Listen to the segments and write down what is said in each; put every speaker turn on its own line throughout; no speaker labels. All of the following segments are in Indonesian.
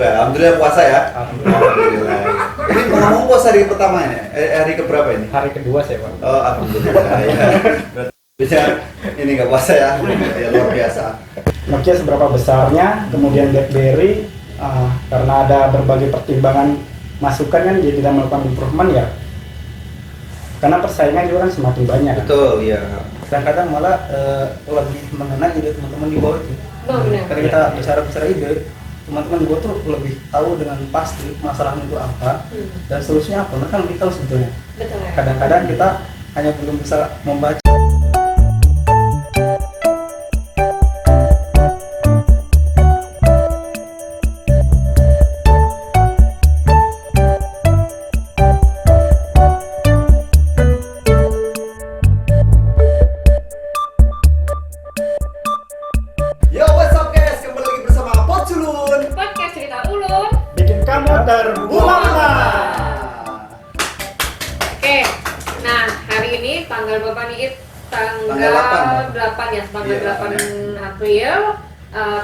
juga. Alhamdulillah puasa ya.
Alhamdulillah.
Ini ngomong puasa hari pertama ini. Hari keberapa ini?
Hari kedua saya, Pak.
Oh, alhamdulillah ya. Berarti bisa ini nggak puasa ya. Ya luar biasa.
Nokia seberapa besarnya, kemudian BlackBerry karena ada berbagai pertimbangan masukan kan dia tidak melakukan improvement ya. Karena persaingan juga kan semakin banyak.
Betul, iya.
Kadang-kadang malah lebih mengenai ide teman-teman di bawah itu.
Benar.
Karena kita bicara ide, teman-teman di bawah tuh lebih tahu dengan pasti masalahnya itu apa dan solusinya apa. Mereka lebih tahu sebetulnya.
Betul ya.
Kadang-kadang kita hanya belum bisa membaca.
Yo, what's up guys? Kembali lagi bersama Poculun.
Podcast cerita ulun.
Bikin kamu terbuka.
Oke. Nah, hari ini tanggal berapa nih?
Tanggal
8 ya, tanggal
Iya,
8 April.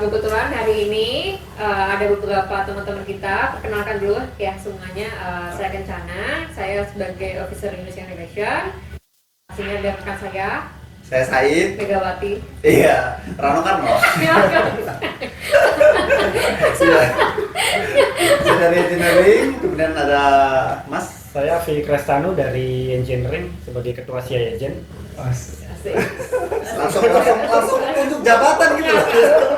Kebetulan hari ini ada beberapa teman-teman kita. Perkenalkan dulu ya semuanya. Saya Kencana, saya sebagai Officer Indonesian Relation. Sini ada rekan
Saya Said.
Megawati.
Iya, Rano kan loh. Sudah dari engineering, kemudian ada Mas.
Saya V. Krestanu dari Engineering sebagai Ketua CIA Agent.
Asik.
Langsung untuk jabatan gitu loh.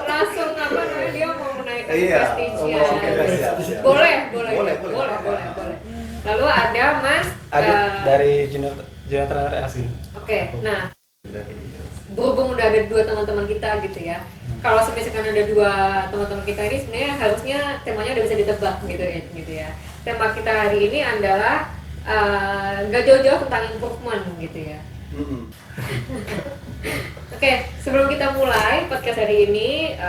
Langsung apa namanya dia mau menaikkan
Iya,
prestisnya.
oke, siap.
Boleh.
Boleh.
Lalu ada Mas
Adit dari Junior Trainer Asli.
Oke, nah berhubung udah ada dua teman-teman kita gitu ya. Kalau misalkan ada dua teman-teman kita ini sebenarnya harusnya temanya udah bisa ditebak gitu ya. Tema kita hari ini adalah gak jauh-jauh tentang improvement gitu ya. Oke, sebelum kita mulai podcast hari ini,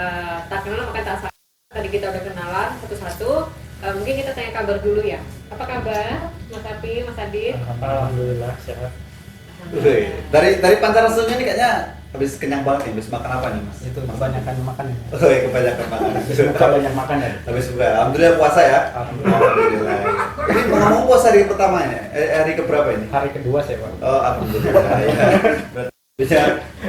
tak kenal maka tak sayang. Tadi kita udah kenalan satu-satu. Mungkin kita tanya kabar dulu ya. Apa kabar, Mas Api, Mas Adit?
Alhamdulillah sehat.
Wih, dari Pancarasunya ini kayaknya habis kenyang banget nih, habis makan apa nih Mas?
Itu kebanyakan makan ya.
Oh iya, kebanyakan makan.
Suka banyak makan ya.
Habis buka. Alhamdulillah puasa ya.
Alhamdulillah.
Ini ngomong puasa hari pertama ini. Hari keberapa ini?
Hari kedua saya, Pak.
Oh, alhamdulillah ya. Berarti bisa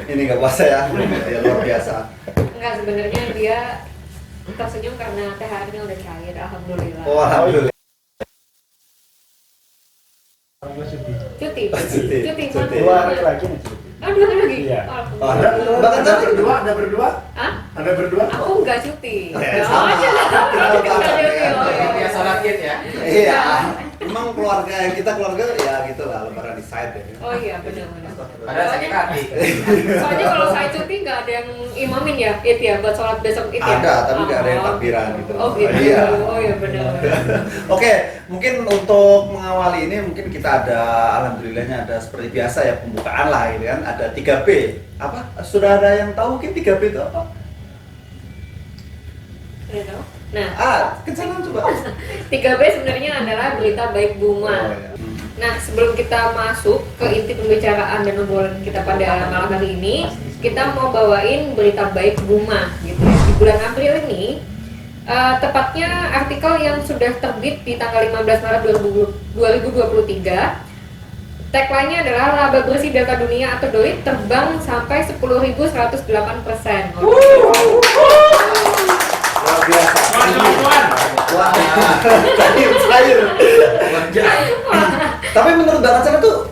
ini nggak puasa ya. Ya luar biasa.
Enggak, sebenarnya dia tersenyum karena THR-nya udah cair, alhamdulillah.
Oh, alhamdulillah.
Cuti.
Cuti.
Dua hari lagi nih.
Dua hari lagi?
Iya.
Alhamdulillah.
Bahkan
Anda berdua, Anda berdua?
Hah?
Anda berdua?
Aku enggak cuti.
Sama.
Enggak cuti, oh iya.
Biasa latihan ya?
Iya. Emang keluarga ya gitu lah, lebaran di side ya.
Oh iya, benar-benar.
Ada sakit hati.
Soalnya kalau saya cuti nggak ada yang imamin ya, buat sholat besok ya.
Ada, tapi nggak ada yang takbiran gitu.
Oh gitu.
Iya.
Oh iya benar.
Oke, mungkin untuk mengawali ini mungkin kita ada alhamdulillahnya ada seperti biasa ya pembukaan lah gitu kan. Ada 3B. Apa? Sudah ada yang tahu mungkin 3B itu apa?
Udah tahu? Nah,
Kencang coba.
3B sebenarnya adalah berita baik Buma.
Oh, iya.
Nah, sebelum kita masuk ke inti pembicaraan dan obrolan kita pada malam hari ini, kita mau bawain berita baik Buma gitu ya. Di bulan April ini, tepatnya artikel yang sudah terbit di tanggal 15 Maret 2023. Tagline-nya adalah laba bersih data dunia atau DOI terbang sampai 10.108%.
Luar biasa.
Teman-teman.
Wah, cair. Tapi menurut Bang Acan itu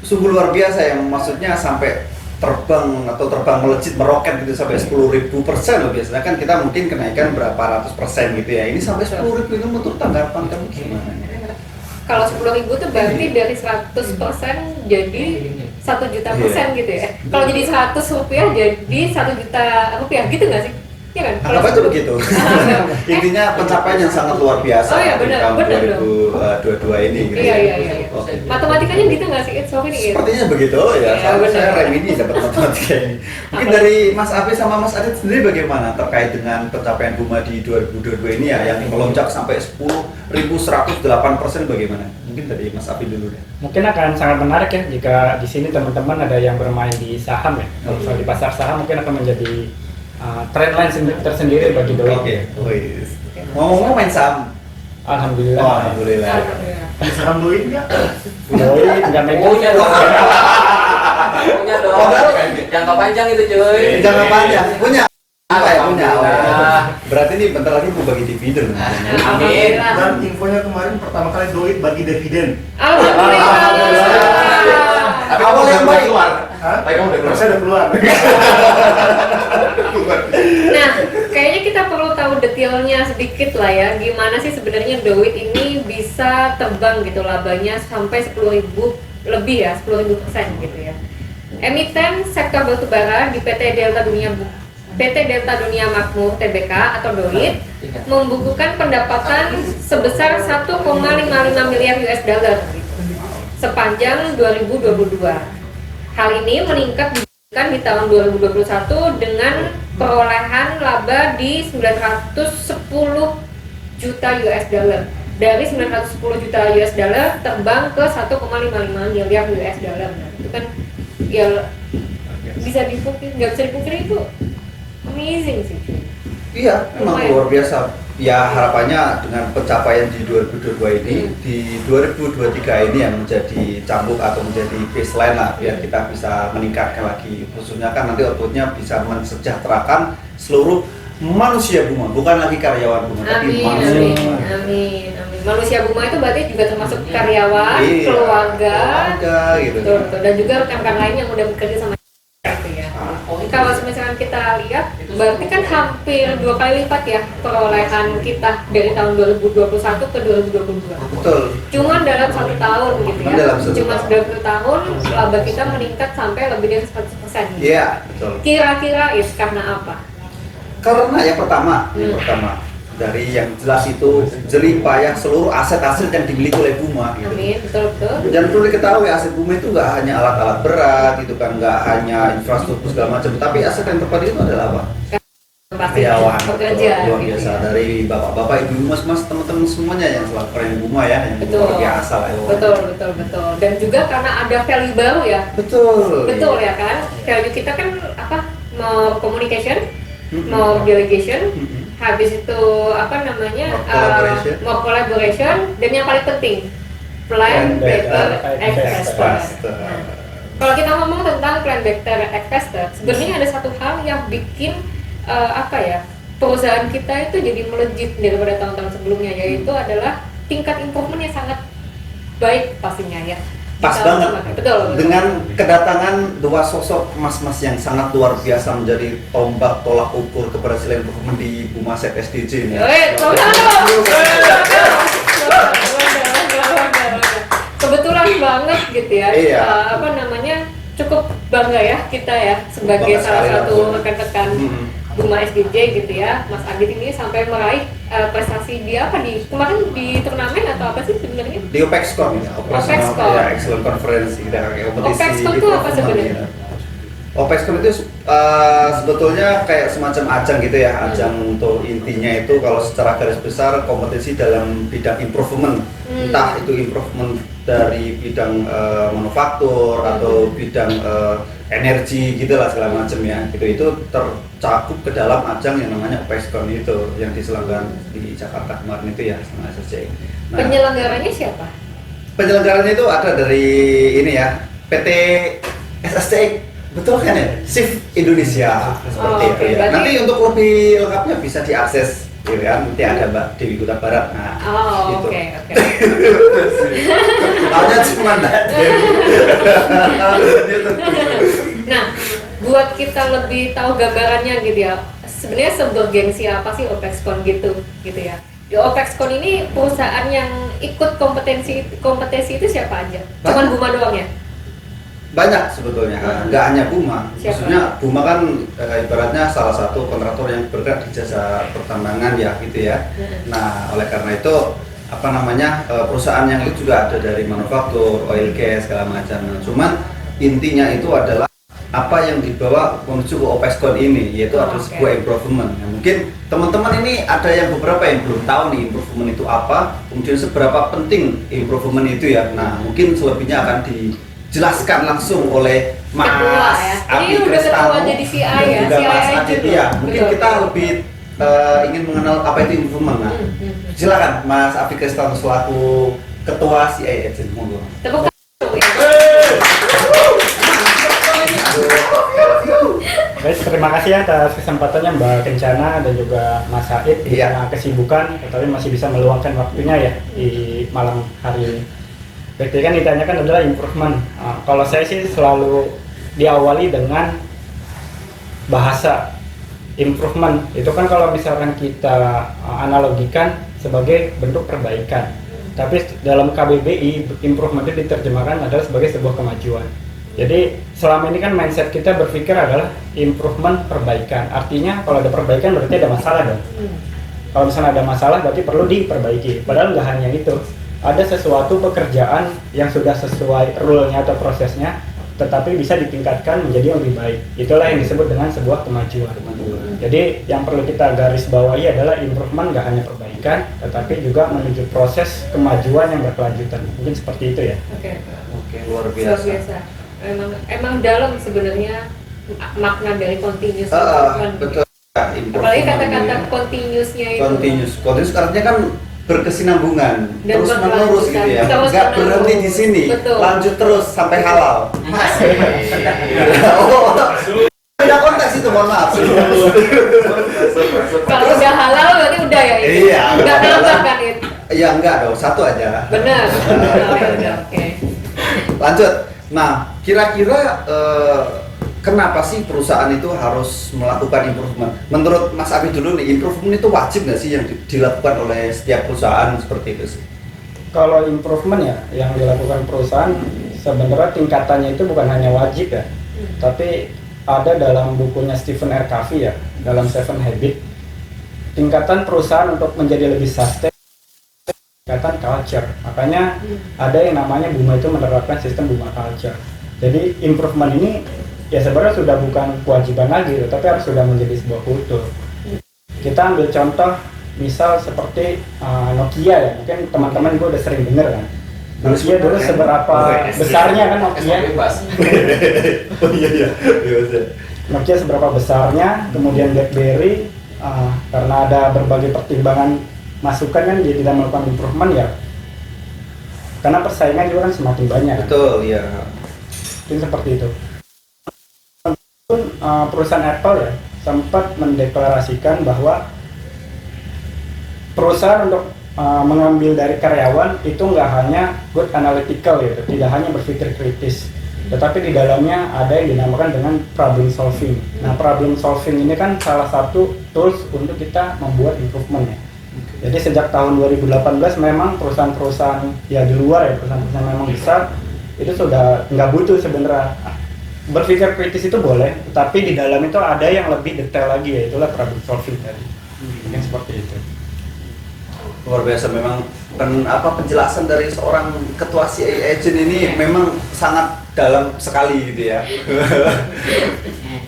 sungguh luar biasa ya, maksudnya sampai terbang melejit meroket gitu sampai 10.000% loh. Biasanya kan kita mungkin kenaikan berapa ratus persen gitu ya. Ini sampai 10.000 itu menurut tanggapan kamu gimana?
Kalau 10.000 tuh berarti dari 100% jadi 1 juta persen gitu ya. Kalau jadi 100 rupiah jadi 1 juta rupiah gitu nggak sih? Iya kan?
Anggap aja begitu. Intinya pencapaian yang sangat luar biasa
Oh iya,
di
benar,
tahun
benar dong.
2022 ini gitu.
Iya.
Oke.
Matematikanya gitu nggak sih? Ini gitu.
Sepertinya begitu ya.
Iya,
Saya
benar.
remedi dapat matematika ini. Mungkin dari Mas Afi sama Mas Adit sendiri bagaimana terkait dengan pencapaian Buma di 2022 ini ya yang melonjak sampai 10.108% bagaimana? Mungkin dari Mas Afi dulu deh.
Mungkin akan sangat menarik ya jika di sini teman-teman ada yang bermain di saham ya. Kalau misalnya di pasar saham mungkin akan menjadi trendline tersendiri bagi DOI.
Oke. Oh, yes. Ngomong-ngomong main saham.
Alhamdulillah.
Oh, alhamdulillah.
Alhamdulillah.
Sekarang duit nggak?
Doi nggak megang.
Punya dong. Punya dong. Jangka panjang itu cuy.
Jangan panjang. Punya. Apa ya punya? Oh, ya.
Alhamdulillah.
Berarti ini bentar lagi mau bagi dividen.
Amin.
Dan infonya kemarin pertama kali duit bagi dividen.
Alhamdulillah.
Tapi
Awal
kamu
yang
udah
baik.
keluar. Hah? Tapi kamu udah keluar. Saya udah keluar.
Nah, kayaknya kita perlu tahu detailnya sedikit lah ya. Gimana sih sebenarnya Doit ini bisa terbang gitu labanya sampai 10.000 lebih ya, 10.000% gitu ya. Emiten sektor batubara di PT Delta Dunia Makmur Tbk atau Doit membukukan pendapatan sebesar 1,55 miliar US dollar sepanjang 2022. Hal ini meningkat dibandingkan di tahun 2021 dengan perolehan laba di 910 juta US dollar. Dari 910 juta US dollar terbang ke 1,55 miliar US dollar. Nah, itu kan ya bisa dipungkiri, nggak bisa dipungkiri itu amazing sih.
Iya, memang
Lumayan.
luar biasa. Ya harapannya dengan pencapaian di 2022 ini, di 2023 ini yang menjadi cambuk atau menjadi baseline lah, biar kita bisa meningkatkan lagi. Khususnya kan nanti outputnya bisa mensejahterakan seluruh manusia Buma, bukan lagi karyawan Buma, tapi
Amin,
manusia
amin,
Buma.
amin, amin. Manusia Buma itu berarti juga termasuk karyawan,
Iya,
keluarga,
gitu.
betul, betul. Dan juga rekan-rekan lain yang udah bekerja sama gitu ya. Kalau misalkan kita lihat, berarti kan hampir 2 kali lipat ya perolehan kita dari tahun 2021 ke 2022.
Betul.
Cuman dalam 1 tahun gitu ya.
Cuman dalam 1
Cuma
tahun.
90 tahun laba kita meningkat sampai lebih dari 100%. Gitu.
Iya, betul.
Kira-kira is karena apa?
Karena yang pertama dari yang jelas itu jerih payah seluruh aset-aset yang dimiliki oleh Buma gitu.
Amin, betul betul.
Dan perlu diketahui aset Buma itu nggak hanya alat-alat berat gitu kan, nggak hanya infrastruktur segala macam, tapi aset yang terpadu itu adalah apa?
Pasti
Karyawan.
pekerja.
Luar
gitu
biasa
ya.
dari bapak-bapak, ibu, mas-mas, teman-teman semuanya yang selalu keren Buma ya, yang
Betul.
luar biasa lah.
Betul, betul, betul. Dan juga karena ada value baru ya.
Betul.
Betul ya kan? Value kita kan apa? More communication, more delegation, habis itu apa namanya? More collaboration, dan yang paling penting plan better, act faster. Nah, kalau kita ngomong tentang plan better, act faster, sebenarnya ada satu hal yang bikin apa ya? Perusahaan kita itu jadi melejit daripada tahun-tahun sebelumnya, yaitu adalah tingkat improvement yang sangat baik pastinya ya.
Pas
Kita
banget.
sama- betul.
Dengan kedatangan dua sosok mas-mas yang sangat luar biasa menjadi tombak tolak ukur keberhasilan improvement di Buma Set SDG ini.
Kebetulan banget gitu ya.
Iya.
Apa namanya? Cukup bangga ya kita ya sebagai
Bangga
salah
sekali
satu
lah.
rekan-rekan Buma SDJ gitu ya. Mas Adit ini sampai meraih prestasi dia apa di kemarin di turnamen atau apa sih sebenarnya?
Di OPEXCON ya,
OPEXCON.
ya, Excellent Conference kita kayak kompetisi.
OPEXCON itu apa sebenarnya?
OPEXCON itu sebetulnya kayak semacam ajang gitu ya, ajang untuk intinya itu kalau secara garis besar kompetisi dalam bidang improvement, entah itu improvement dari bidang manufaktur atau bidang energi gitulah segala macam ya, itu tercakup ke dalam ajang yang namanya OPEXCON itu yang diselenggarakan di Jakarta kemarin itu ya sama SSC. Nah,
Penyelenggaranya siapa?
penyelenggaranya itu ada dari ini ya, PT SSC. Betul kan ya? Shift Indonesia seperti
oke,
itu ya.
berarti-
Nanti untuk lebih lengkapnya bisa diakses gitu kan. Nanti ada Mbak Dewi Kuta Barat. Nah,
Oh,
gitu.
oke.
Tahunya cuma Mbak Dewi.
Nah, buat kita lebih tahu gambarannya gitu ya. Sebenarnya sebergengsi apa sih OPEXCON gitu ya. Di OPEXCON ini perusahaan yang ikut kompetisi itu siapa aja? Cuman Buma doang ya?
Banyak sebetulnya, nggak hanya Buma.
Siapa?
Maksudnya Buma kan ibaratnya salah satu kontraktor yang bergerak di jasa pertambangan ya gitu ya. Nah, oleh karena itu apa namanya perusahaan yang itu juga ada dari manufaktur, oil gas segala macam. Nah, cuman intinya itu adalah apa yang dibawa menuju ke OPEXCON ini, yaitu ada
Oke.
sebuah improvement. Nah, mungkin teman-teman ini ada yang beberapa yang belum tahu nih improvement itu apa, kemudian seberapa penting improvement itu ya. Nah, mungkin selebihnya akan dijelaskan langsung oleh Mas
Ketua ya. Ini
Abi
udah
Kristano
ketua jadi CI
dan
ya,
juga
CI
Mas
juga.
Adit ya. Mungkin
Betul.
kita lebih ingin mengenal apa itu improvement. Nah, silakan Mas Afi Kristanto selaku ketua CI Agent, monggo.
Tepuk tangan.
Baik, terima kasih atas kesempatannya Mbak Kencana dan juga Mas Said.
Iya.
Karena kesibukan, tapi masih bisa meluangkan waktunya ya di malam hari ini. Berarti kan ditanyakan adalah improvement. Kalau saya sih selalu diawali dengan bahasa improvement. Itu kan kalau misalkan kita analogikan sebagai bentuk perbaikan. Tapi dalam KBBI, improvement itu diterjemahkan adalah sebagai sebuah kemajuan. Jadi selama ini kan mindset kita berpikir adalah improvement, perbaikan. Artinya kalau ada perbaikan berarti ada masalah dong. Kalau misalnya ada masalah berarti perlu diperbaiki. Padahal nggak hanya itu. Ada sesuatu pekerjaan yang sudah sesuai rule-nya atau prosesnya, tetapi bisa ditingkatkan menjadi yang lebih baik. Itulah yang disebut dengan sebuah kemajuan. Jadi yang perlu kita garis bawahi adalah improvement nggak hanya perbaikan, tetapi juga menuju proses kemajuan yang berkelanjutan. Mungkin seperti itu ya.
Oke.
Luar
Luar
biasa.
biasa. Emang dalam sebenarnya makna dari continuous improvement.
Betul.
Apalagi kata-kata continuousnya itu.
Continuous artinya kan berkesinambungan,
Dan
terus menerus gitu ya,
terus
nggak
menerus.
berhenti di sini,
Betul.
lanjut terus sampai halal. Oh, beda konteks itu, mohon maaf.
Kalau udah halal berarti udah ya itu.
Iya.
Nggak nambah kan itu.
Ya enggak dong, satu aja.
Benar. Oh, ya udah, oke.
Lanjut. Nah, kira-kira kenapa sih perusahaan itu harus melakukan improvement? Menurut Mas Abi dulu nih, improvement itu wajib nggak sih yang dilakukan oleh setiap perusahaan seperti itu sih?
Kalau improvement ya yang dilakukan perusahaan sebenarnya tingkatannya itu bukan hanya wajib ya, tapi ada dalam bukunya Stephen R. Covey ya, dalam Seven Habits, tingkatan perusahaan untuk menjadi lebih sustain, tingkatan culture. Makanya ada yang namanya Buma itu menerapkan sistem Buma culture. Jadi improvement ini ya sebenarnya sudah bukan kewajiban lagi, tapi harus sudah menjadi sebuah kultur. Kita ambil contoh misal seperti Nokia ya, mungkin teman-teman gue udah sering denger kan. Nokia dulu seberapa besarnya kan Nokia?
Bebas.
Oh iya.
Nokia seberapa besarnya, kemudian BlackBerry karena ada berbagai pertimbangan masukan kan dia tidak melakukan improvement ya. Karena persaingan juga kan semakin banyak.
Betul, iya.
Mungkin seperti itu. Perusahaan Apple ya sempat mendeklarasikan bahwa perusahaan untuk mengambil dari karyawan itu nggak hanya good analytical gitu, tidak hanya berpikir kritis, tetapi di dalamnya ada yang dinamakan dengan problem solving. Nah, problem solving ini kan salah satu tools untuk kita membuat improvement ya. Jadi sejak tahun 2018 memang perusahaan-perusahaan ya di luar ya, perusahaan-perusahaan memang besar itu sudah nggak butuh sebenarnya. Berpikir kritis itu boleh, tapi di dalam itu ada yang lebih detail lagi ya, itulah problem solving tadi. Mungkin seperti itu.
Luar biasa memang penjelasan dari seorang ketua CI Agent ini memang sangat dalam sekali gitu ya.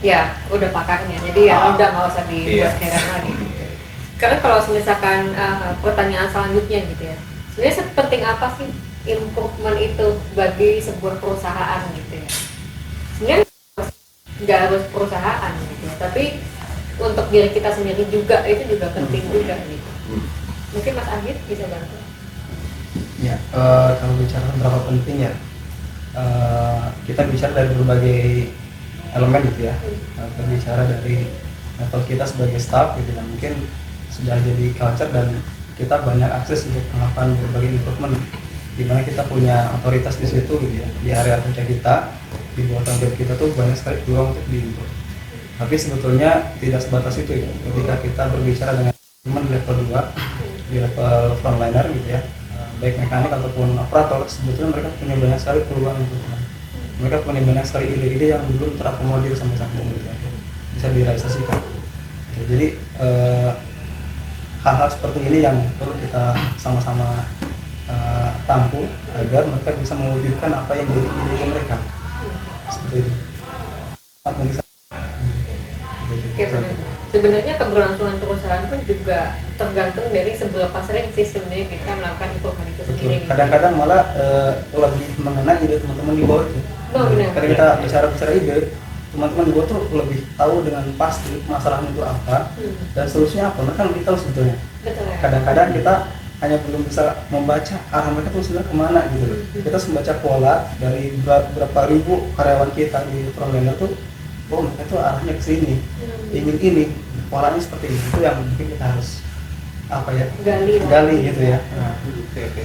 Ya, udah pakarnya. Jadi ya udah nggak usah dibuat heran lagi. Karena kalau misalkan pertanyaan selanjutnya gitu ya, sebenarnya sepenting apa sih improvement itu bagi sebuah perusahaan gitu ya? Sebenarnya nggak harus perusahaan gitu ya, tapi untuk diri kita sendiri juga itu juga penting juga gitu. Mungkin Mas Agit bisa bantu.
Ya, kalau bicara berapa penting ya, kita bicara dari berbagai elemen gitu ya. Kita bicara dari level kita sebagai staff gitu, dan mungkin sudah jadi culture dan kita banyak akses untuk melakukan berbagai improvement, di mana kita punya otoritas di situ gitu ya, di area kerja kita, di bawah tanggung jawab kita tuh banyak sekali peluang untuk diimprove. Tapi sebetulnya tidak sebatas itu ya. Ketika kita berbicara dengan teman level 2 di level frontliner gitu ya, baik mekanik ataupun operator, sebetulnya mereka punya banyak sekali peluang untuk mereka punya banyak sekali ide-ide yang belum terakomodir sampai saat ini gitu ya, bisa direalisasikan. Jadi hal-hal seperti ini yang perlu kita sama-sama tampung agar mereka bisa mewujudkan apa yang jadi ide mereka. Seperti itu.
Sebenarnya keberlangsungan perusahaan pun juga tergantung dari seberapa sering sih sebenarnya kita melakukan improvement itu sendiri.
Kadang-kadang malah lebih mengenai ide teman-teman di bawah itu.
Oh, benar.
Karena kita bicara ide, teman-teman gue tuh lebih tahu dengan pasti masalahnya itu apa dan solusinya apa. Mereka lebih tahu sebetulnya.
Betul ya.
Kadang-kadang kita hanya belum bisa membaca arah mereka tuh sebenarnya kemana gitu loh. Kita harus membaca pola dari berapa ribu karyawan kita di Frontliner tuh, oh mereka tuh arahnya ke sini, ingin ini, polanya seperti ini. Itu yang mungkin kita harus apa ya, gali gitu ya. Nah,
Oke.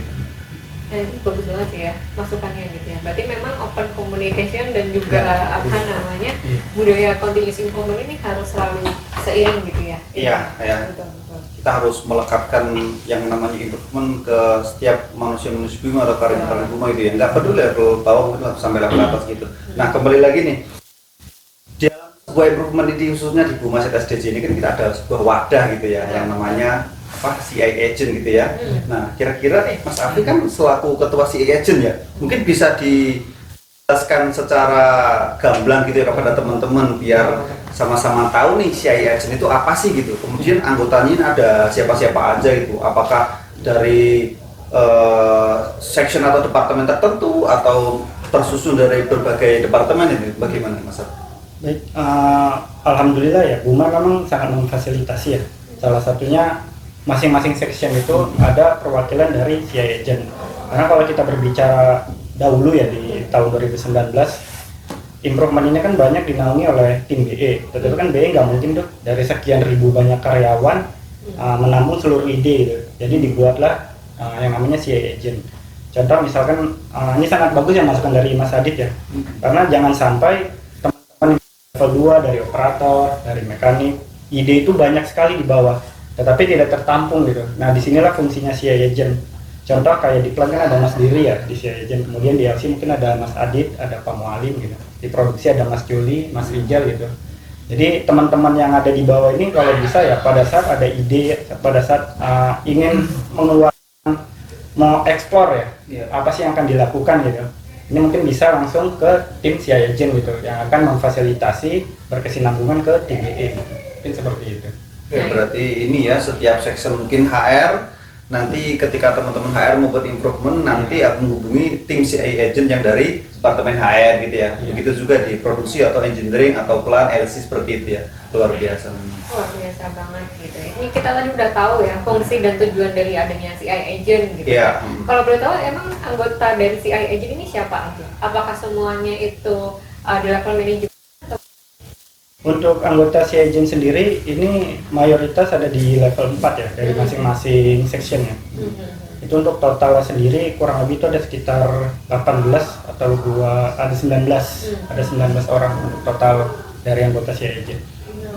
Ini bagus banget sih ya masukannya gitu ya. Berarti memang open communication dan juga apa namanya budaya continuous improvement ini harus selalu seiring gitu ya.
Iya, ya.
Betul, betul.
Kita harus melekatkan yang namanya improvement ke setiap manusia-manusia Buma atau karyawan Buma itu ya. Nggak peduli level bawah mungkin sampai level atas gitu. Nah, kembali lagi nih, dalam sebuah improvement ini khususnya di Buma SDJ ini kan kita ada sebuah wadah gitu ya, yang namanya CI agent gitu ya. Nah, kira-kira Mas Afri kan selaku ketua CI agent ya, mungkin bisa dijelaskan secara gamblang gitu ya kepada teman-teman biar sama-sama tahu nih CI agent itu apa sih gitu. Kemudian anggotanya ada siapa-siapa aja gitu. Apakah dari section atau departemen tertentu atau tersusun dari berbagai departemen ini? Bagaimana Mas Afri?
Baik, alhamdulillah ya Buma memang sangat memfasilitasi ya. Salah satunya masing-masing section itu ada perwakilan dari CI agent. Karena kalau kita berbicara dahulu ya di tahun 2019, improvement ini kan banyak dinaungi oleh tim BE. Tetapi kan BE nggak mungkin tuh dari sekian ribu banyak karyawan menampung seluruh ide gitu. Jadi dibuatlah yang namanya CI agent. Contoh misalkan ini sangat bagus ya masukan dari Mas Adit ya. Karena jangan sampai teman-teman level 2 dari operator, dari mekanik, ide itu banyak sekali di bawah, tetapi tidak tertampung gitu. Nah, disinilah fungsinya CI agent. Contoh kayak di plant kan ada Mas Diri ya di CI agent, kemudian di LC mungkin ada Mas Adit, ada Pak Mualim gitu. Di produksi ada Mas Juli, Mas Rijal gitu. Jadi teman-teman yang ada di bawah ini kalau bisa ya pada saat ada ide, pada saat ingin mengeluarkan, mau explore ya, apa sih yang akan dilakukan gitu. Ini mungkin bisa langsung ke tim CI agent gitu, yang akan memfasilitasi berkesinambungan ke tim BE gitu. Mungkin seperti itu.
Ya, berarti ini ya setiap section mungkin HR nanti ketika teman-teman HR mau buat improvement nanti akan menghubungi tim CI agent yang dari departemen HR gitu ya. Begitu juga di produksi atau engineering atau plan LC seperti itu ya. Luar biasa.
Luar biasa banget gitu. Ini kita tadi udah tahu ya fungsi dan tujuan dari adanya CI agent gitu.
Iya.
Kalau boleh tahu emang anggota dari CI agent ini siapa aja? Apakah semuanya itu di level manajemen?
Untuk anggota CI agent sendiri ini mayoritas ada di level 4 ya dari masing-masing section ya. Itu untuk total sendiri kurang lebih itu ada sekitar 18 atau ada 19 orang untuk total dari anggota CI agent.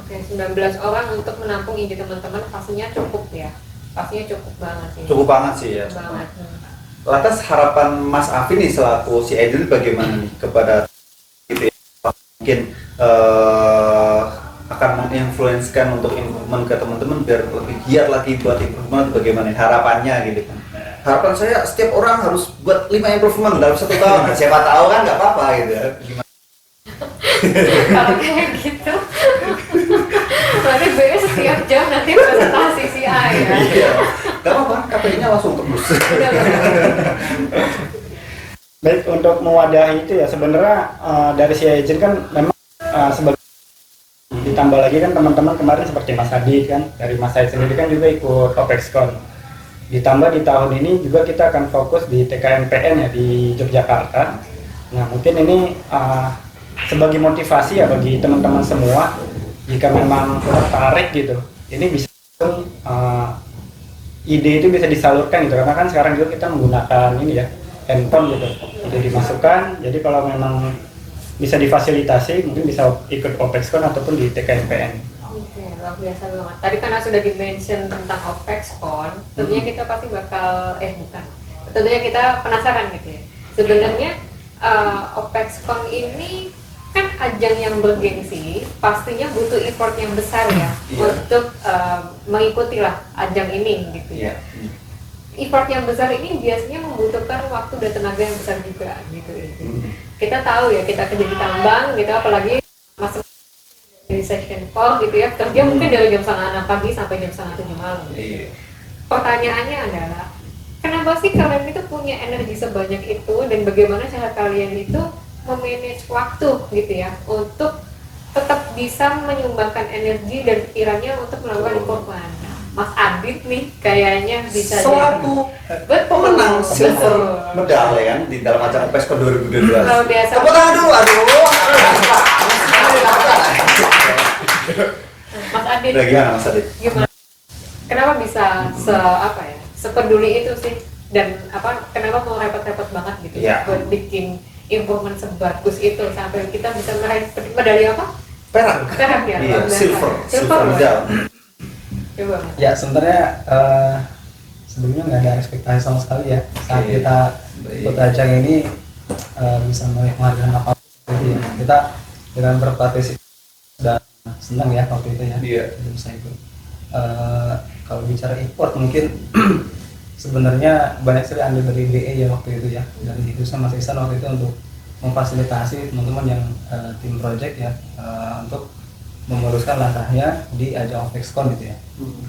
Oke, 19 orang untuk menampung ide teman-teman pastinya cukup ya. Pastinya cukup banget sih.
Cukup banget sih ya.
Cukup banget.
Lantas harapan Mas Afri nih selaku CI agent bagaimana nih kepada gitu ya? Mungkin akan menginfluenskan untuk improvement ke teman-teman biar lebih giat lagi buat improvement, bagaimana harapannya gitu kan. Harapan saya setiap orang harus buat 5 improvement dalam 1 tahun. Nah, siapa tahu kan nggak apa-apa gitu ya. Gimana?
Kalau kayak gitu berarti BE setiap jam nanti presentasi CI ya.
Iya. Nggak apa-apa, KPI-nya langsung tembus.
Baik, untuk mewadahi itu ya sebenarnya dari CI agent kan memang sebagai ditambah lagi kan teman-teman kemarin seperti Mas Adi kan dari Mas Said sendiri kan juga ikut OPEXCon. Ditambah di tahun ini juga kita akan fokus di TKMPN ya di Yogyakarta. Nah mungkin ini sebagai motivasi ya bagi teman-teman semua jika memang tertarik gitu, ini bisa ide itu bisa disalurkan gitu karena kan sekarang juga kita menggunakan ini ya handphone gitu, itu dimasukkan. Jadi kalau memang bisa difasilitasi mungkin bisa ikut OPEXCon ataupun di TKMPN.
Oke, luar biasa banget. Tadi karena sudah di-mention tentang OPEXCon, tentunya kita pasti bakal tentunya kita penasaran gitu ya. Sebenarnya OPEXCon ini kan ajang yang bergengsi, pastinya butuh effort yang besar ya untuk mengikuti lah ajang ini gitu ya. Effort yang besar ini biasanya membutuhkan waktu dan tenaga yang besar juga gitu. Kita tahu ya, kita kerja di tambang gitu, apalagi masuk di section 4 gitu ya, kerja mungkin dari jam 5:30 pagi sampai jam 6:30 malam. Pertanyaannya adalah, kenapa sih kalian itu punya energi sebanyak itu dan bagaimana cara kalian itu memanage waktu gitu ya untuk bisa menyumbangkan energi dan pikirannya untuk melakukan improvement. Mas Adit nih kayaknya bisa
Selaku
betul
pemenang silver
betul.
medal ya kan di dalam ajang PESCON 2022.
Luar biasa.
Tepuk tangan dulu, aduh.
Mas Adit,
Udah gimana Mas Adit?
gimana? Kenapa bisa sepeduli itu sih? Dan kenapa mau repot-repot banget gitu
Iya.
buat bikin improvement sebagus itu sampai kita bisa meraih medali apa?
Perak.
Perak ya?
Iya,
Luar biasa.
silver medal.
Coba.
Ya sebenarnya sebelumnya nggak ada ekspektasi sama sekali ya saat
Oke.
kita
Baik.
ikut ajang ini bisa menghargai apa gitu ya. Kita dengan berpartisipasi dan senang ya waktu itu ya.
Iya.
Jadi bisa ikut. Kalau bicara import mungkin sebenarnya banyak sekali andil dari BE ya waktu itu ya, dan itu sama Mas Ihsan waktu itu untuk memfasilitasi teman-teman yang tim project ya untuk memuluskan langkahnya di ajang OPEXCON gitu ya.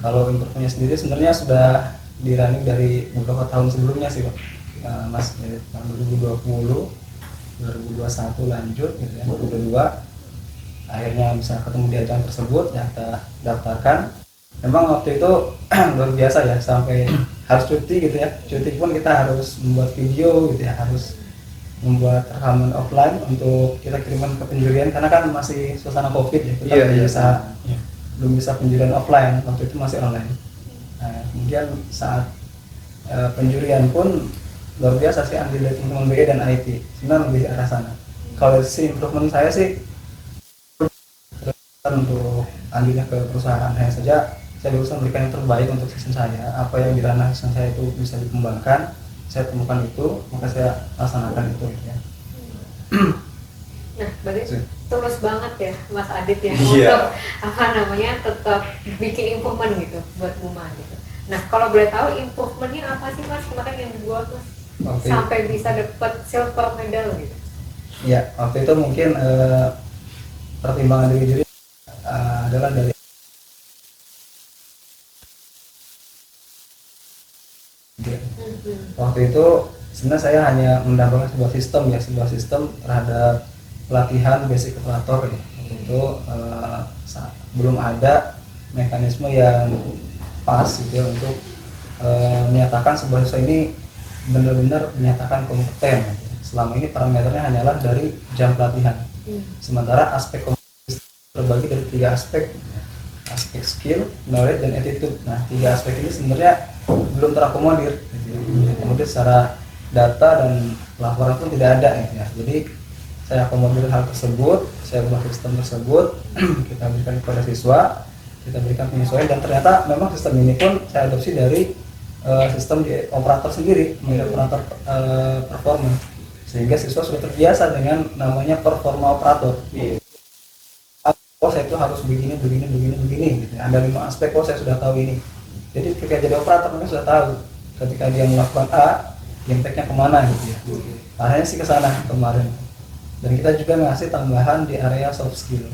Kalau improvementnya sendiri sebenarnya sudah dirunning dari beberapa tahun sebelumnya sih Pak. Mas dari tahun 2020, 2021 lanjut gitu ya, 2022 akhirnya bisa ketemu di ajang tersebut ya, kita daftarkan. Memang waktu itu luar biasa ya, sampai harus cuti gitu ya, cuti pun kita harus membuat video gitu ya, harus membuat rekaman offline untuk kita kirimkan ke penjurian karena kan masih suasana covid ya, kita
Iya,
belum
iya.
bisa belum bisa penjurian offline, waktu itu masih online. Nah, kemudian saat penjurian pun luar biasa sih andil dari teman-teman BE dan IT, sebenarnya lebih ke arah sana. Kalau si improvement saya sih untuk andilnya ke perusahaan hanya saja saya berusaha memberikan yang terbaik untuk season saya, apa yang di ranah season saya itu bisa dikembangkan, saya temukan itu, maka saya laksanakan itu ya.
Nah, berarti
Sih.
tulus banget ya Mas Adit ya
Iya.
untuk tetap bikin improvement gitu buat Buma gitu. Nah, kalau boleh tahu improvementnya apa sih Mas kemarin yang dibuat Mas
Oke.
sampai bisa dapat silver medal gitu?
Ya, waktu itu mungkin pertimbangan dari diri adalah dari waktu itu sebenarnya saya hanya mendapatkan sebuah sistem terhadap pelatihan basic operator ya. Waktu itu belum ada mekanisme yang pas gitu ya, untuk menyatakan sebuah siswa ini benar-benar dinyatakan kompeten. Selama ini parameternya hanyalah dari jam pelatihan. Sementara aspek kompeten terbagi dari 3 aspek skill, knowledge, dan attitude. Nah, 3 aspek ini sebenarnya belum terakomodir. Kemudian secara data dan laporan pun tidak ada ya. Jadi saya akomodir hal tersebut, saya buat sistem tersebut, kita berikan kepada siswa, kita berikan penyesuaian, dan ternyata memang sistem ini pun saya adopsi dari sistem di operator sendiri, operator performance, sehingga siswa sudah terbiasa dengan namanya performa operator. Oh, saya itu harus begini gitu. Ada 5 aspek, oh saya sudah tahu ini. Jadi ketika jadi operator mereka sudah tahu ketika dia melakukan A, impact-nya kemana gitu ya. Arahnya sih ke sana kemarin. Dan kita juga ngasih tambahan di area soft skill.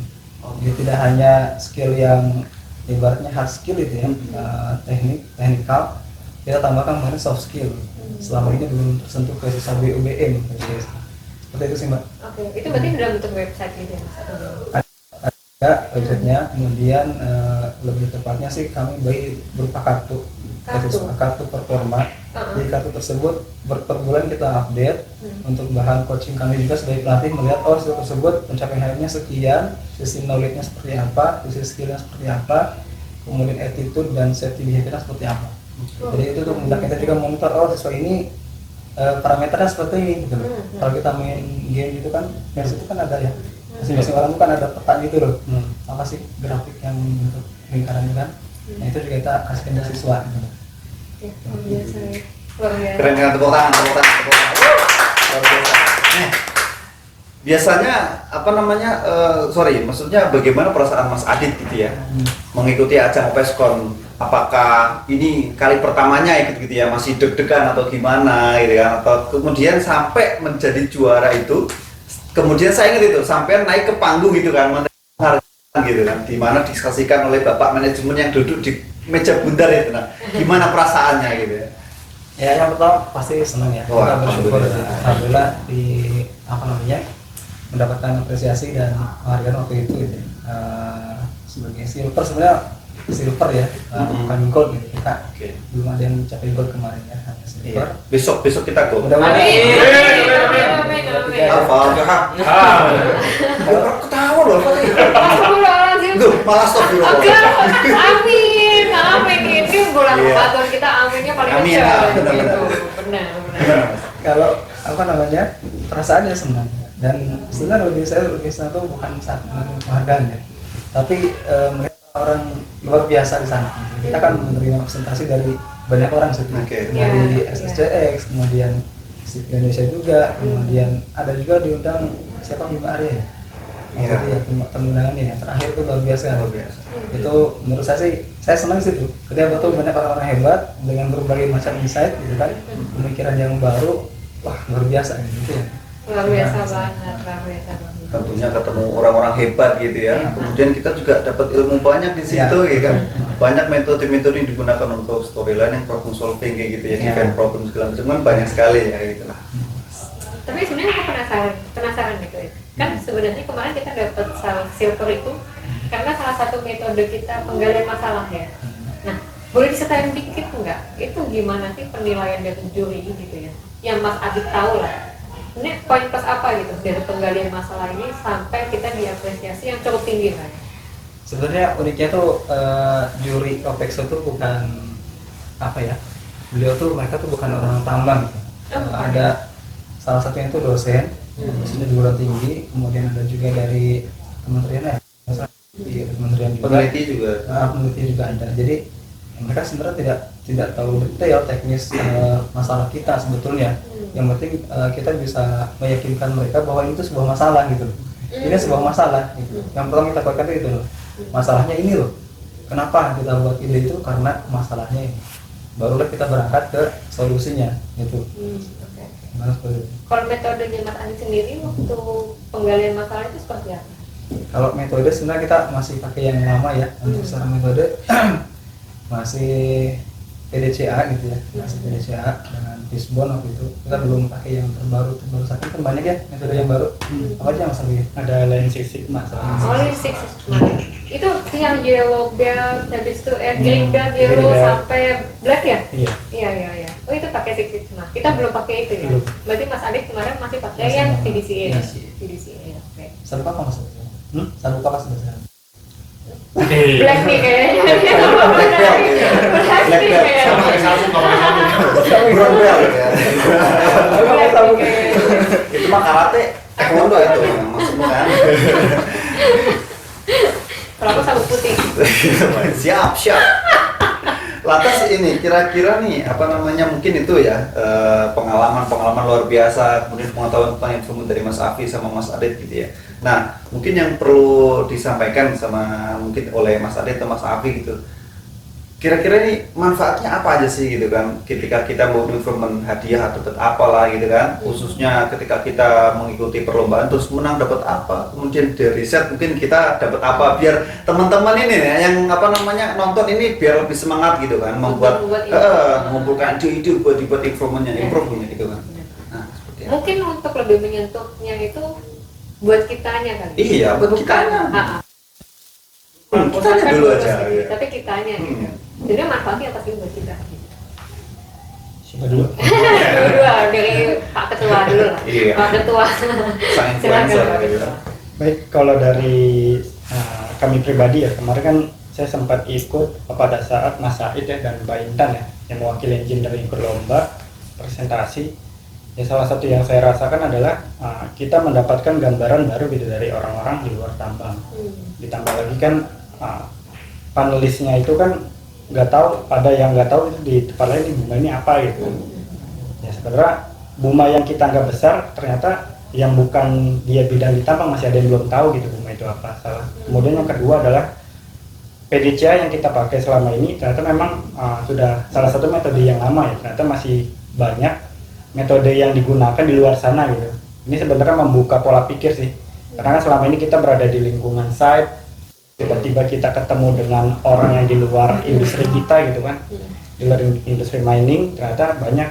Jadi tidak hanya skill yang ibaratnya hard skill itu ya, teknikal, kita tambahkan kemarin soft skill. Selama ini belum tersentuh ke sisa BUBM. Seperti itu sih Mbak.
Oke, itu berarti dalam bentuk website gitu ya Mas?
Ada websitenya, kemudian lebih tepatnya sih kami bagi berupa kartu performa. Di kartu tersebut per bulan kita update untuk bahan coaching kami juga sebagai pelatih melihat siswa tersebut pencapaiannya sekian, sisi knowledge-nya seperti apa, sisi skill-nya seperti apa, kemudian attitude dan safety behavior-nya seperti apa. Jadi itu untuk memudahkan kita juga monitor siswa ini parameternya seperti ini gitu loh. Kalau kita main game gitu kan, di situ kan ada ya. Masing-masing orang kan ada peta gitu loh. Apa sih grafik yang bentuk lingkaran itu kan? Nah itu juga kita kasihkan ke siswa gitu loh.
Ya, luar biasa ya. Luar biasa.
Keren dengan tepuk tangan. Luar biasa. Nah, biasanya maksudnya bagaimana perasaan Mas Adit gitu ya mengikuti ajang OPEXCON? Apakah ini kali pertamanya ikut gitu ya, masih deg-degan atau gimana gitu kan, atau kemudian sampai menjadi juara itu, kemudian saya ingat itu sampai naik ke panggung gitu kan, menghargai gitu kan, di mana disaksikan oleh bapak manajemen yang duduk di meja bundar itu, nah gimana perasaannya gitu ya?
Ya yang pertama pasti senang ya.
Wah,
Kita bersyukur
alhamdulillah.
alhamdulillah mendapatkan apresiasi dan penghargaan waktu itu gitu. sebagai silver sebenarnya silver ya, bukan gold gitu. Kita
Oke.
belum ada yang mencapai gold kemarin ya, hanya silver.
Iya. Besok kita go.
Mudah-mudahan.
Amin.
Ketawa loh.
Astagfirullahaladzim.
Duh, malah stop dulu.
Amin. Ini bulan
Iya.
Ramadan kita aminnya paling
Amin,
kencang.
ya, benar-benar.
Gitu. Benar.
Kalau apa namanya, perasaannya senang, dan sebenarnya bagi saya lukisan itu bukan saat penghargaan ya, tapi mereka orang luar biasa di sana. Kita kan menerima presentasi dari banyak orang sih,
Oke.
dari
Iya.
SSCX, kemudian SIP Indonesia juga, kemudian ada juga diundang siapa, Bima Arya ya?
Iya.
Jadi ya undangannya yang terakhir itu luar biasa.
Luar biasa.
Itu menurut saya sih, saya senang sih tuh ketika betul banyak orang-orang hebat dengan berbagai macam insight gitu kan, pemikiran yang baru, wah luar biasa gitu ya.
Luar biasa banget.
Tentunya ketemu orang-orang hebat gitu ya. Kemudian kita juga dapat ilmu banyak di situ ya kan. Banyak metode-metode yang digunakan untuk storyline yang problem solving kayak gitu ya,
Ya.
event problem segala macam kan banyak sekali ya gitu lah.
Tapi sebenarnya aku penasaran gitu ya. Kan sebenarnya kemarin kita dapat silver itu karena salah satu metode kita penggalian masalah ya. Nah, boleh diseritain dikit nggak? Itu gimana sih penilaian dari juri gitu ya? Yang Mas Adit tahu lah. Ini poin plus apa gitu dari penggalian masalah ini sampai kita diapresiasi yang cukup tinggi kan?
Sebenarnya uniknya tuh juri Opexo tuh bukan apa ya, beliau tuh, mereka tuh bukan orang tambang gitu. Ada salah satunya itu dosen, dosennya di perguruan tinggi, kemudian ada juga dari kementerian ya, di kementerian juga,
Peneliti juga.
peneliti juga ada. Jadi mereka sebenarnya tidak tahu detail teknis masalah kita sebetulnya. Yang penting kita bisa meyakinkan mereka bahwa itu sebuah masalah gitu loh. Ini sebuah masalah gitu. Yang pertama kita katakan itu loh, masalahnya ini loh. Kenapa kita buat ide itu? Karena masalahnya ini. Barulah kita berangkat ke solusinya gitu.
Oke.
Gimana seperti itu?
Kalau metodenya Mas Adit sendiri waktu penggalian masalah itu seperti apa?
Kalau metode sebenarnya kita masih pakai yang lama ya. Untuk secara metode masih PDCA gitu ya, masih PDCA dengan Fishbone waktu itu. Kita belum pakai yang terbaru saat ini kan banyak ya metode yang baru. Apa aja Mas Abi?
Ada Lean Six Sigma.
Only six itu yang yellow belt, habis itu green belt, yellow
Green belt.
sampai black ya?
Iya.
Iya. Oh itu pakai Six Sigma. Kita belum pakai itu ya.
Belum.
Berarti Mas Adit kemarin masih pakai
Masih
yang
pakai.
PDCA.
Iya.
PDCA. Oke.
Sabuk apa Mas? Sabuk apa sebenarnya?
Black nih kayaknya.
Black belt ya. Black belt. Brown belt ya.
Black nih kayaknya.
Itu mah karate, taekwondo itu yang maksudnya kan.
Kalau aku sabuk putih.
Siap. Lantas ini kira-kira nih apa namanya, mungkin itu ya pengalaman luar biasa, kemudian pengetahuan tentang ilmu dari Mas Afi sama Mas Adit gitu ya. Nah mungkin yang perlu disampaikan sama mungkin oleh Mas Adit atau Mas Afi gitu, kira-kira ini manfaatnya apa aja sih gitu kan ketika kita mau improvement hadiah atau dapat apalah gitu kan, khususnya ketika kita mengikuti perlombaan terus menang dapat apa, kemudian dari riset mungkin kita dapat apa, biar teman-teman ini ya, yang apa namanya nonton ini biar lebih semangat gitu kan, membuat mengumpulkan ide-ide buat dibuat improvementnya gitu kan. Nah seperti apa?
Mungkin untuk lebih menyentuhnya itu buat kitanya kali.
Iya, buat
Bukan.
kitanya. Kitanya
Bukan
dulu
buat
aja
sendiri,
ya.
Tapi kitanya gitu.
Hmm.
Jadi manfaatnya pasti buat kita.
Siapa dulu?
Dua dari Pak Ketua dulu lah.
Iya.
Pak Ketua.
Sang influencer
Silakan.
gitu.
Baik, kalau dari kami pribadi ya, kemarin kan saya sempat ikut pada saat Mas Said ya dan Mbak Intan ya, yang mewakili engineering berlomba presentasi. Ya salah satu yang saya rasakan adalah kita mendapatkan gambaran baru gitu dari orang-orang di luar tambang. Ditambah lagi kan panelisnya itu kan nggak tahu, ada yang nggak tahu itu di tempat lain di bunga ini apa gitu. Ya sebenarnya bunga yang kita anggap besar ternyata yang bukan dia bidang di tambang masih ada yang belum tahu gitu bunga itu apa. Kemudian yang kedua adalah PDCA yang kita pakai selama ini ternyata memang sudah salah satu metode yang lama ya, ternyata masih banyak metode yang digunakan di luar sana gitu. Ini sebenarnya membuka pola pikir sih, karena kan selama ini kita berada di lingkungan site, tiba-tiba kita ketemu dengan orang yang di luar industri kita gitu kan, di luar industri mining, ternyata banyak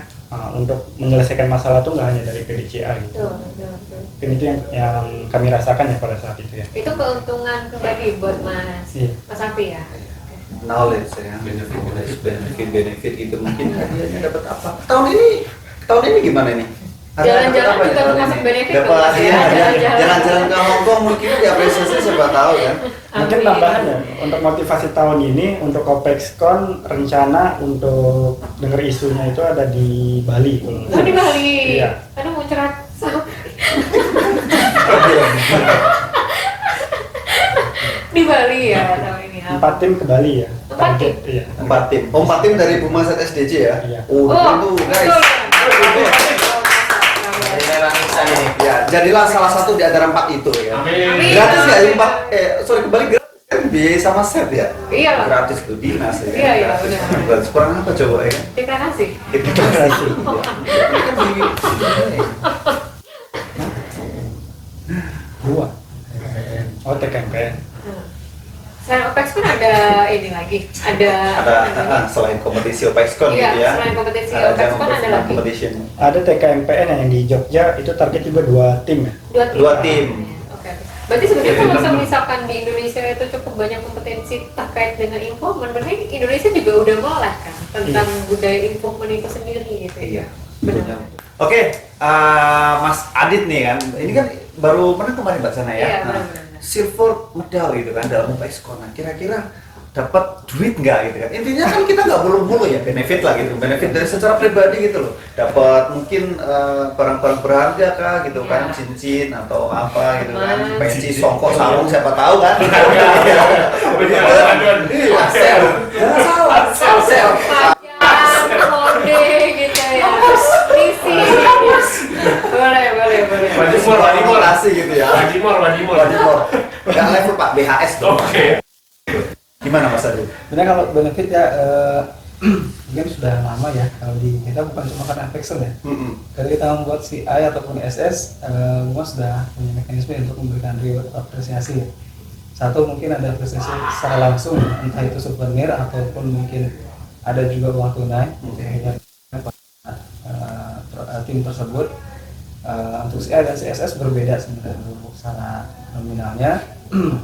untuk menyelesaikan masalah tuh nggak hanya dari PDCA gitu.
Betul.
Mungkin itu yang kami rasakan ya pada saat itu ya.
Itu keuntungan pribadi buat Mas
Iya.
Mas Afi ya.
Knowledge ya, benefit gitu mungkin hadiahnya dapat apa? Tahun ini gimana nih?
Jalan-jalan juga termasuk benefit loh,
dapat
Mas, ya.
hadiah, jalan-jalan ke Hong Kong mungkin diapresiasi siapa tahu kan.
Mungkin
Amin.
tambahan ya untuk motivasi tahun ini untuk OPEXCON rencana untuk denger isunya itu ada di Bali.
Oh di Bali.
Iya.
Aduh mau curhat. Di Bali ya tahun ini.
4 tim ke Bali ya.
4 tim?
Iya.
4 tim. Oh, 4 tim dari Bumasat SDJ ya?
Iya.
Oh, itu guys.
Ini memang instan ini.
Ya, jadilah salah satu di antara 4 itu ya.
Amin.
Gratis nggak ya 4? Sorry kembali gratis kan biaya sama set ya?
Iya lah.
Gratis tuh dinas ya.
Iya, iya,
Gratis.
benar.
Gratis. Kurang apa coba ya?
Terima kasih.
Itu kasih. Ini kan di
Dua. Oh TKMPN.
Selain OPEX pun ada ini lagi. Ada
selain kompetisi OPEXCON
Iya,
gitu ya.
selain kompetisi
ada
OPEXCON ada lagi.
competition.
Ada TKMPN yang di Jogja itu target juga 2 tim ya.
Dua tim.
Oke. Berarti sebenarnya kalau misalkan di Indonesia itu cukup banyak kompetensi terkait dengan infoman, berarti Indonesia juga udah mulai kan tentang budaya infoman itu sendiri gitu ya.
Iya.
Benar.
Oke, Mas Adit nih kan, ini kan baru menang kemarin Mbak Sana ya.
Iya,
Nah,
benar-benar.
silver medal gitu kan dalam OPEXCON. Nah, kira-kira dapat duit nggak gitu kan? Intinya kan kita nggak mulu-mulu ya benefit lah gitu, benefit dari secara pribadi gitu loh. Dapat mungkin barang-barang berharga kah gitu kan,
Iya.
cincin atau apa gitu kan,
Emas.
peci, songkok, sarung siapa tahu kan? Iya, sel, sel.
Pajak, kode gitu ya. Isi. Boleh.
Kolaborasi gitu ya.
Wadimor.
Nggak level Pak BHS dong.
Oke.
Gimana Mas Adit?
Sebenarnya kalau benefit ya mungkin sudah lama ya kalau di kita bukan cuma karena affection ya. Kalau kita membuat CI ataupun SS, semua sudah punya mekanisme untuk memberikan reward apresiasi. Ya. Satu mungkin ada apresiasi secara langsung, entah itu souvenir ataupun mungkin ada juga uang tunai. Tim tersebut untuk CI dan CSS berbeda sebenarnya untuk secara nominalnya.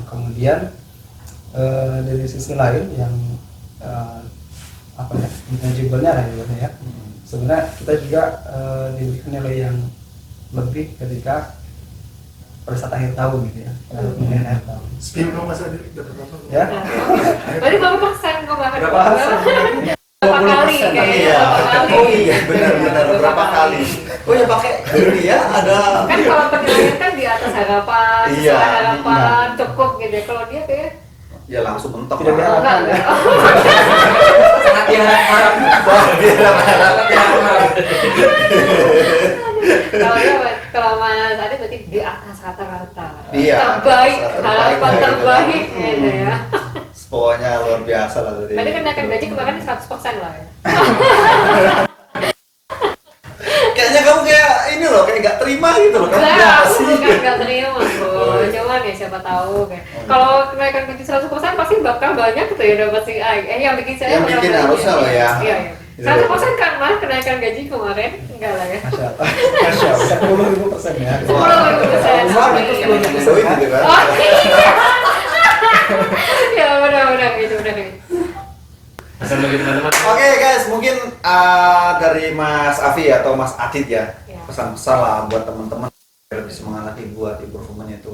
Kemudian dari sisi lain yang intangible-nya lah ya. Sebenarnya kita juga diberikan nilai yang lebih ketika pada saat akhir tahun gitu ya. Penilaian akhir tahun.
Spin dong Mas Adit, dapat apa?
Ya.
Berarti berapa persen kok bahkan?
Berapa persen?
Berapa kali kayaknya?
Iya.
Berapa kali?
Oh iya, benar berapa kali? Oh ya pakai ini ya ada.
Kan kalau penilaian kan di atas harapan,
Iya.
sesuai harapan, cukup gitu. Kalau dia kayak
Ya langsung mentok.
Tidak
lah.
diharapkan.
Sangat diharap-harap.
Kalau Mas Adi berarti di atas rata-rata.
Iya,
Terbaik,
atas rata-rata
harapan
terbaik,
terbaik
gitu.
gitu ya.
Pokoknya luar biasa lah tadi.
Berarti kenaikan gaji kemarin 100% lah ya.
Kayaknya kamu kayak ini loh, kayak nggak terima gitu loh. Kamu
Enggak,
berapa
aku
sih?
bukan nggak terima bro. Cuman ya siapa tahu kan. Kalau kenaikan gaji 100% pasti bakal banyak tuh ya dapat si A. Yang bikin saya
Yang bikin
berapa
harusnya
gaji?
loh ya.
Iya. 100% kan Mas kenaikan gaji kemarin? Enggak lah ya.
Masya Allah. Masya Allah. 10.000% ya.
10.000%.
Sama itu 10.000%.
Duit gitu kan.
Oh iya. Ya benar gitu.
Pesan bagi teman-teman.
Oke guys, mungkin dari Mas Afi atau Mas Adit ya,
Ya.
pesan-pesan lah buat teman-teman biar lebih semangat buat improvement itu.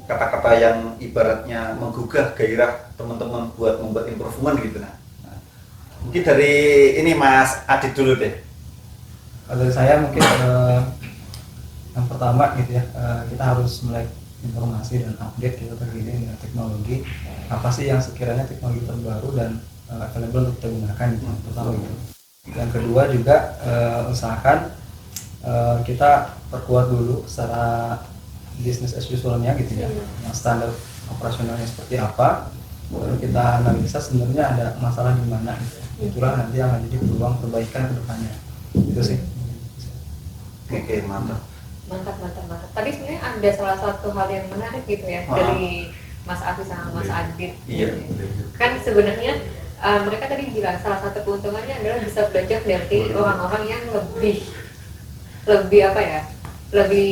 Kata-kata yang ibaratnya menggugah gairah teman-teman buat membuat improvement gitu nah. Mungkin dari ini Mas Adit dulu deh.
Kalau dari saya mungkin yang pertama gitu ya, kita harus melek informasi dan update kita terkini dengan teknologi. Apa sih yang sekiranya teknologi terbaru dan available untuk kita gunakan gitu, pertama gitu. Yang kedua juga usahakan kita perkuat dulu secara business as usual-nya gitu ya, yang standar operasionalnya seperti apa. Lalu kita analisa sebenarnya ada masalah di mana gitu. Itulah nanti yang akan jadi peluang perbaikan ke depannya. Itu sih.
Oke, mantap.
Mantap. Tadi sebenarnya ada salah satu hal yang menarik gitu ya dari Mas Afi sama Mas Adit.
Iya.
Kan sebenarnya mereka tadi bilang salah satu keuntungannya adalah bisa belajar dari orang-orang yang lebih apa ya, lebih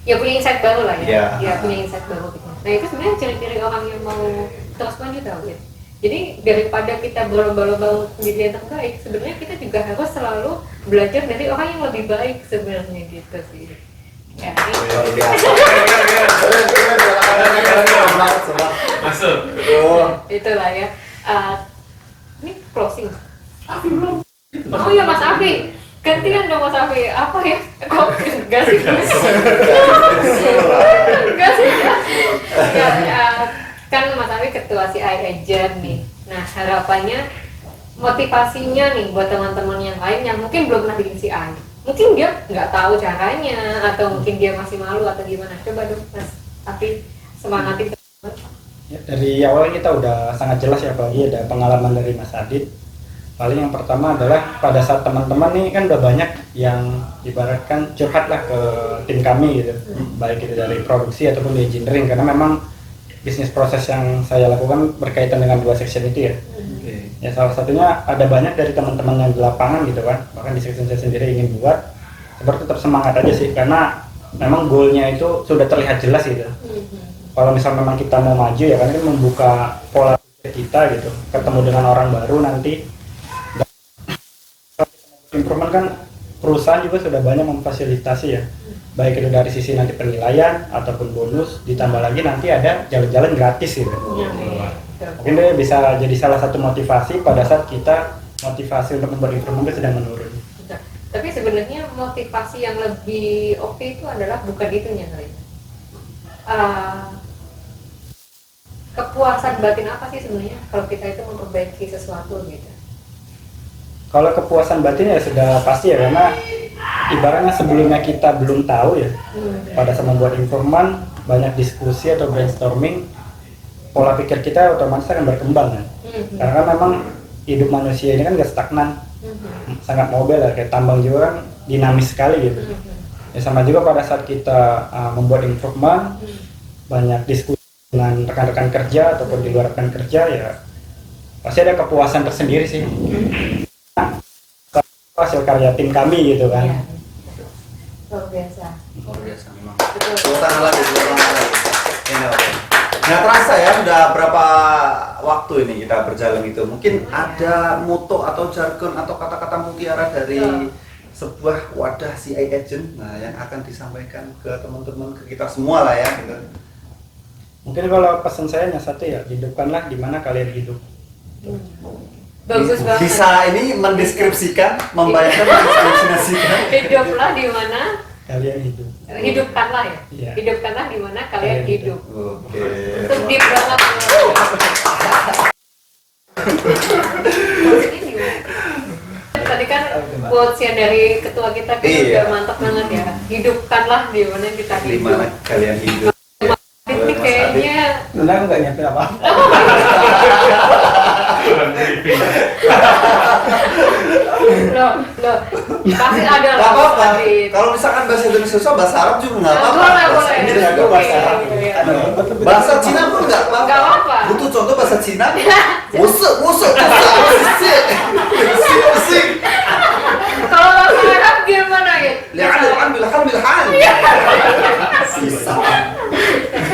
ya punya insight baru lah ya,
Iya.
punya insight baru gitu. Nah itu sebenarnya ciri-ciri orang yang mau terus maju tau ya. Jadi daripada kita berlomba-lomba menjadi yang terbaik, sebenarnya kita juga harus selalu belajar dari orang yang lebih baik sebenarnya gitu sih. Ya,
Luar biasa.
Masuk.
itulah ya. Ini closing. Oh ya Mas Afi, gantian dong Mas Afi. Apa ya? Kok enggak sih? Enggak sih. Kan Mas Afi ketua CI Agent nih. Nah harapannya, motivasinya nih buat teman-teman yang lain yang mungkin belum pernah bikin CI. Mungkin dia nggak tahu caranya, atau mungkin dia masih malu atau gimana. Coba dong Mas Afi semangatin.
Ya, dari awal kita udah sangat jelas ya, apalagi ada pengalaman dari Mas Adit. Paling yang pertama adalah pada saat teman-teman nih kan udah banyak yang ibaratkan curhat lah ke tim kami gitu, baik itu dari produksi ataupun di engineering, karena memang bisnis proses yang saya lakukan berkaitan dengan 2 section itu ya. Ya salah satunya ada banyak dari teman-teman yang di lapangan gitu kan, bahkan di section saya sendiri ingin buat, seperti tetap semangat aja sih, karena memang goalnya itu sudah terlihat jelas gitu. Kalau misal memang kita mau maju ya kan, membuka pola pikir kita gitu, ketemu dengan orang baru nanti. Improvement kan perusahaan juga sudah banyak memfasilitasi ya, baik itu dari sisi nanti penilaian ataupun bonus, ditambah lagi nanti ada jalan-jalan gratis gitu. Mungkin dia bisa jadi salah satu motivasi pada saat kita motivasi untuk membuat improvement itu sedang menurun.
Tapi sebenarnya motivasi yang lebih oke itu adalah bukan itunya kali. Kepuasan batin apa sih sebenarnya kalau kita itu memperbaiki sesuatu gitu?
Kalau kepuasan batin ya sudah pasti ya, karena ibaratnya sebelumnya kita belum tahu ya, pada saat membuat improvement, banyak diskusi atau brainstorming, pola pikir kita otomatis akan berkembang kan. Karena memang hidup manusia ini kan gak stagnan, sangat mobile ya, kayak tambang juga kan dinamis sekali gitu. Ya sama juga pada saat kita membuat improvement, banyak diskusi dengan rekan-rekan kerja ataupun di luar rekan kerja ya, pasti ada kepuasan tersendiri sih. Hasil karya tim kami gitu kan.
Iya. Luar biasa.
Luar biasa memang.
Betul.
Tepuk tangan lagi, tepuk tangan lagi. Ini oke. Nggak terasa ya, udah berapa waktu ini kita berjalan itu. Mungkin ada moto atau jargon atau kata-kata mutiara dari sebuah wadah CI Agent, nah yang akan disampaikan ke teman-teman, ke kita semua lah ya gitu.
Mungkin kalau pesan saya hanya satu ya, hidupkanlah di mana kalian hidup.
Bagus banget.
Bisa ini mendeskripsikan, membayangkan, mendeskripsikan.
Hiduplah di mana
Kalian hidup.
hidupkanlah ya.
Iya.
Hidupkanlah di mana kalian
Kalian
hidup.
Oke.
Sedih banget. Ini gimana? Tadi kan quotes yang dari ketua kita kan
Iya.
udah mantap banget ya. Hidupkanlah di mana kita
Di
hidup.
mana kalian hidup?
Ini kayaknya
Sebenarnya aku nggak nyampe apa.
loh, pasti ada
Gak
lah,
apa-apa.
Mas Adit.
Kalau misalkan bahasa Indonesia susah, bahasa Arab juga nggak apa-apa.
Boleh,
Bahasa
boleh.
Inggris
Iya,
juga
bahasa
bahasa
Arab.
Arab.
Iya.
Bahasa Cina pun nggak apa-apa.
Nggak apa-apa.
Butuh contoh bahasa Cina. Wusuk, wusuk, wusuk.
Kalau bahasa Arab gimana ya?
Lihat, alhamdulillah, alhamdulillah. Sisa.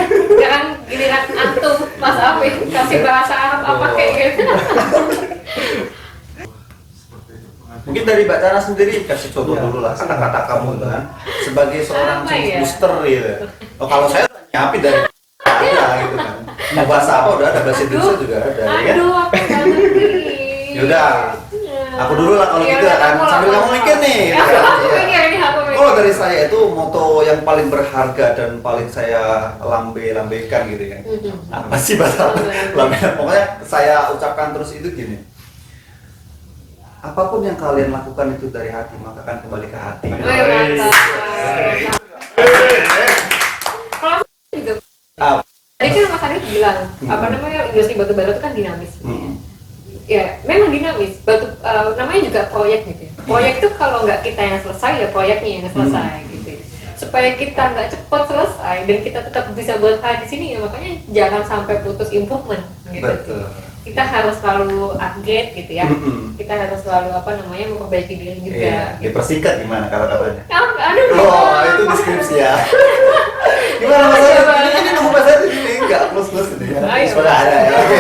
Sekarang giliran antum Mas Afif kasih bahasa Arab apa kayak gitu.
Mungkin dari Mbak Tana sendiri kasih contoh
Iya.
dulu lah kata-kata kamu kan sebagai seorang
Apa ya?
booster gitu. Oh, kalau saya nyiapin dari ada gitu kan. Mau bahasa apa udah ada, bahasa Indonesia juga ada ya kan?
Aduh, aku nggak ngerti.
Yaudah, aku dulu lah kalau
Ya
gitu
udah,
kan.
aku lah,
Sambil kamu
aku.
mikir nih.
Ya,
gitu kan.
aku
Iya.
mikir ini aku mikir.
Kalau dari saya itu moto yang paling berharga dan paling saya lambaikan gitu kan. Apa sih bahasa lambaikan? Pokoknya saya ucapkan terus itu gini. Apapun yang kalian lakukan itu dari hati, maka akan kembali ke hati.
Wih, mantap. Kalau juga
Ah,
tadi kan Mas Arif bilang apa namanya industri batu bara itu kan dinamis.
mm.
Ya, memang dinamis. Namanya juga proyek gitu ya. Proyek itu kalau nggak kita yang selesai ya proyeknya yang selesai gitu. Ya. Supaya kita nggak cepat selesai dan kita tetap bisa bertahan di sini ya makanya jangan sampai putus improvement gitu.
Betul.
kita harus selalu upgrade gitu ya.
Mm-mm.
Kita harus selalu memperbaiki diri juga.
Iya,
Gitu.
dipersingkat gimana kata-katanya?
Aduh.
Oh, itu deskripsi ya. Gimana Mas Adit? Ini nunggu Mas Adit ini enggak plus-plus ini.
Ayo.
Sudah ada ya. Oke.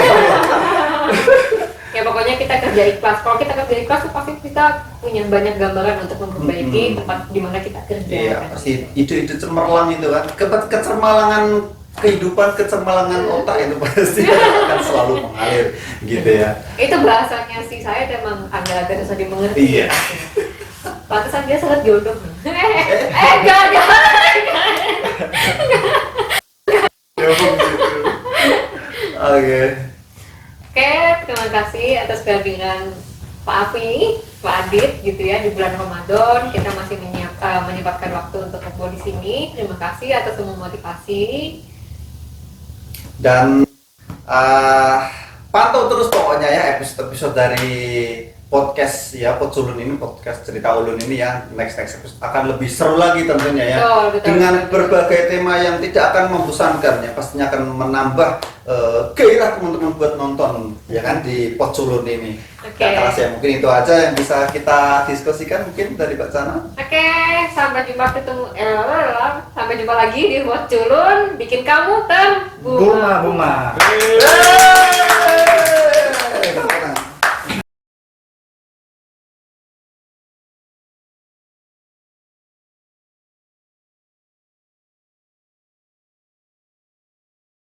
Ya pokoknya kita kerja ikhlas. Kalau kita kerja ikhlas tuh pasti kita punya banyak gambaran untuk memperbaiki tempat di mana kita kerja.
Iya,
kan.
pasti ide-ide cemerlang itu kan. Kecermalangan kehidupan, kecermalangan otak itu pasti akan selalu mengalir gitu ya.
Itu bahasanya sih saya memang agak-agak susah dimengerti.
Iya.
Pantesan dia sangat jodoh. Enggak.
Ya, gitu. Oke.
Oke, terima kasih atas kehadiran Pak Afi, Pak Adit gitu ya di bulan Ramadan. Kita masih menyempatkan waktu untuk kumpul di sini. Terima kasih atas semua motivasi.
Dan pantau terus pokoknya ya episode dari podcast ya Podsulun ini, podcast cerita ulun ini ya, next episode akan lebih seru lagi tentunya ya.
Betul.
Dengan berbagai tema yang tidak akan membosankan ya, pastinya akan menambah gairah teman-teman buat nonton ya kan di Podsulun ini.
Oke.
Kata saya mungkin itu aja yang bisa kita diskusikan mungkin dari Mbak Sana.
Oke, sampai jumpa sampai jumpa lagi di Podculun, bikin kamu terbuma.
Buma.
Yeay!